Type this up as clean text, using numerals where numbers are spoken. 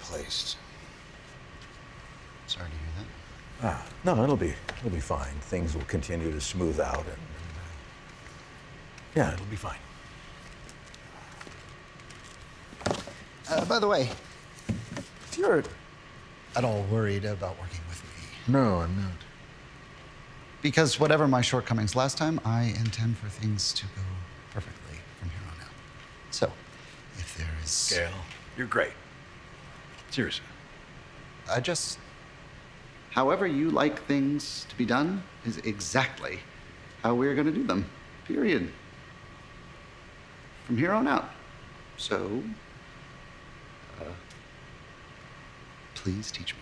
replaced. Sorry to hear that. No, it'll be fine. Things will continue to smooth out, and yeah, it'll be fine. By the way, if you're at all worried about working with me, No, I'm not. because whatever my shortcomings last time, I intend for things to go perfectly from here on out. So, if there is... Gale, you're great. Seriously. However you like things to be done is exactly how we're going to do them. Period. From here on out. So, please teach me.